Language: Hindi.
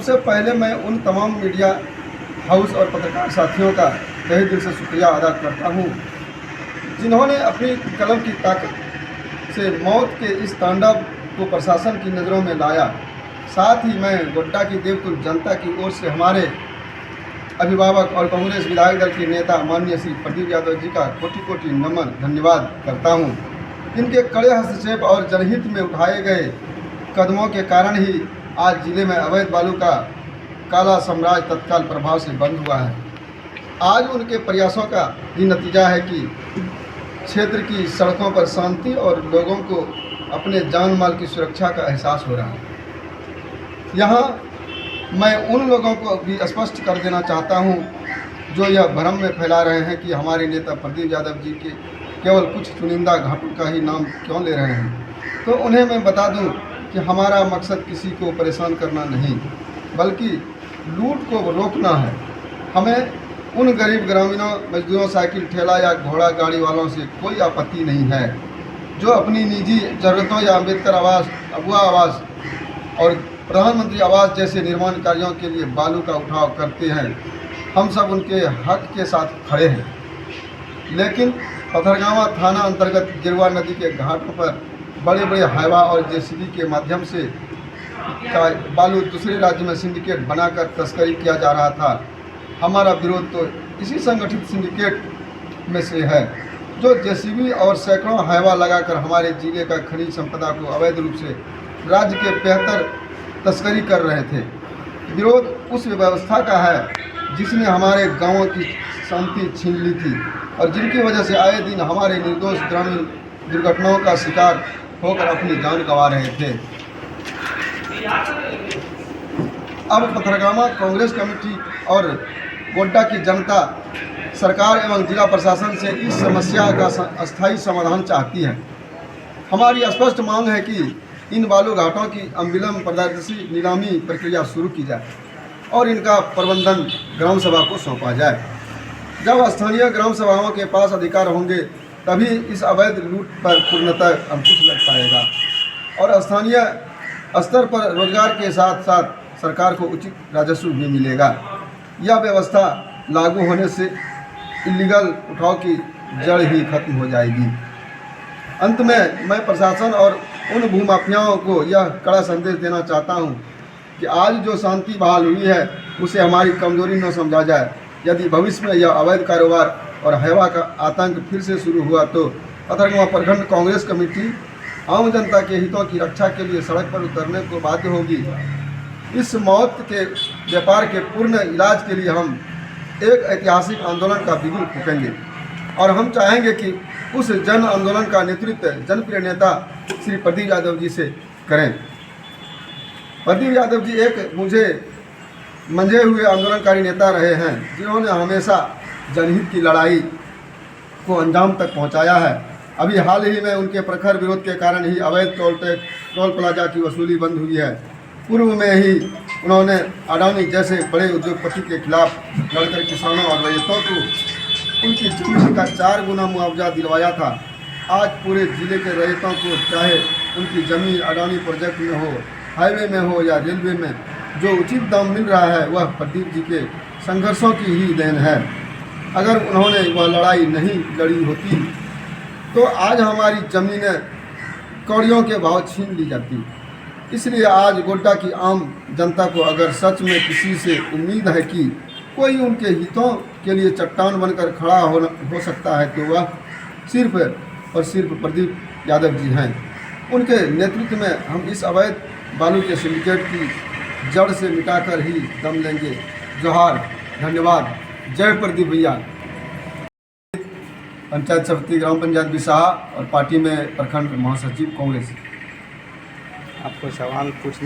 सबसे पहले मैं उन तमाम मीडिया हाउस और पत्रकार साथियों का तहे दिल से शुक्रिया अदा करता हूँ जिन्होंने अपनी कलम की ताकत से मौत के इस तांडव को प्रशासन की नज़रों में लाया। साथ ही मैं गोड्डा की देवतुल जनता की ओर से हमारे अभिभावक और कांग्रेस विधायक दल के नेता माननीय श्री प्रदीप यादव जी का कोटि कोटि नमन धन्यवाद करता हूं। इनके कड़े हस्तक्षेप और जनहित में उठाए गए कदमों के कारण ही आज जिले में अवैध बालू का काला साम्राज्य तत्काल प्रभाव से बंद हुआ है। आज उनके प्रयासों का ही नतीजा है कि क्षेत्र की सड़कों पर शांति और लोगों को अपने जान माल की सुरक्षा का एहसास हो रहा है। यहाँ मैं उन लोगों को भी स्पष्ट कर देना चाहता हूँ जो यह भ्रम में फैला रहे हैं कि हमारे नेता प्रदीप यादव जी के केवल कुछ चुनिंदा घाटों का ही नाम क्यों ले रहे हैं, तो उन्हें मैं बता दूं कि हमारा मकसद किसी को परेशान करना नहीं बल्कि लूट को रोकना है। हमें उन गरीब ग्रामीणों, मजदूरों, साइकिल ठेला या घोड़ा गाड़ी वालों से कोई आपत्ति नहीं है जो अपनी निजी ज़रूरतों या अम्बेडकर आवास, अगुआ आवास और प्रधानमंत्री आवास जैसे निर्माण कार्यों के लिए बालू का उठाव करते हैं। हम सब उनके हक के साथ खड़े हैं, लेकिन पथरगामा थाना अंतर्गत गिरवा नदी के घाटों पर बड़े बड़े हाइवा और जेसीबी के माध्यम से बालू दूसरे राज्य में सिंडिकेट बनाकर तस्करी किया जा रहा था। हमारा विरोध तो इसी संगठित सिंडिकेट में से है जो जेसीबी और सैकड़ों हाइवा लगाकर हमारे जिले का खनिज संपदा को अवैध रूप से राज्य के बेहतर तस्करी कर रहे थे। विरोध उस व्यवस्था का है जिसने हमारे गांवों की शांति छीन ली थी और जिनकी वजह से आए दिन हमारे निर्दोष ग्रामीण दुर्घटनाओं का शिकार होकर अपनी जान गंवा रहे थे। अब पथरगामा कांग्रेस कमेटी और गोड्डा की जनता सरकार एवं जिला प्रशासन से इस समस्या का अस्थायी समाधान चाहती है। हमारी स्पष्ट मांग है कि इन बालू घाटों की अविलंब पारदर्शी नीलामी प्रक्रिया शुरू की जाए और इनका प्रबंधन ग्राम सभा को सौंपा जाए। जब स्थानीय ग्राम सभाओं के पास अधिकार होंगे तभी इस अवैध लूट पर पूर्णतः अंकुश लग पाएगा और स्थानीय स्तर पर रोजगार के साथ साथ सरकार को उचित राजस्व भी मिलेगा। यह व्यवस्था लागू होने से इलीगल उठाव की जड़ ही खत्म हो जाएगी। अंत में मैं प्रशासन और उन भूमाफियाओं को यह कड़ा संदेश देना चाहता हूं कि आज जो शांति बहाल हुई है उसे हमारी कमजोरी न समझा जाए। यदि भविष्य में यह अवैध कारोबार और हैवा का आतंक फिर से शुरू हुआ तो पथरगामा प्रखंड कांग्रेस कमेटी आम जनता के हितों की रक्षा के लिए सड़क पर उतरने को बाध्य होगी। इस मौत के व्यापार के पूर्ण इलाज के लिए हम एक ऐतिहासिक आंदोलन का बिगुल फूकेंगे और हम चाहेंगे कि उस जन आंदोलन का नेतृत्व जनप्रिय नेता श्री प्रदीप यादव जी से करें। प्रदीप यादव जी एक मुझे मंझे हुए आंदोलनकारी नेता रहे हैं जिन्होंने हमेशा जनहित की लड़ाई को अंजाम तक पहुंचाया है। अभी हाल ही में उनके प्रखर विरोध के कारण ही अवैध टोल प्लाजा की वसूली बंद हुई है। पूर्व में ही उन्होंने अडानी जैसे बड़े उद्योगपति के खिलाफ लड़कर किसानों और रैयतों को उनकी जमीन का 4 गुना मुआवजा दिलवाया था। आज पूरे जिले के रैयतों को चाहे उनकी ज़मीन अडानी प्रोजेक्ट में हो, हाईवे में हो या रेलवे में, जो उचित दाम मिल रहा है वह प्रदीप जी के संघर्षों की ही देन है। अगर उन्होंने वह लड़ाई नहीं लड़ी होती तो आज हमारी ज़मीनें कौड़ियों के भाव छीन ली जाती। इसलिए आज गोड्डा की आम जनता को अगर सच में किसी से उम्मीद है कि कोई उनके हितों के लिए चट्टान बनकर खड़ा हो सकता है तो वह सिर्फ और सिर्फ प्रदीप यादव जी हैं। उनके नेतृत्व में हम इस अवैध बालू के सिंडिकेट की जड़ से मिटाकर ही दम लेंगे। जोहार, धन्यवाद, जय प्रदीप भैया। पंचायत समिति ग्राम पंचायत बिसाहा और पार्टी में प्रखंड महासचिव कांग्रेस। आपको सवाल पूछना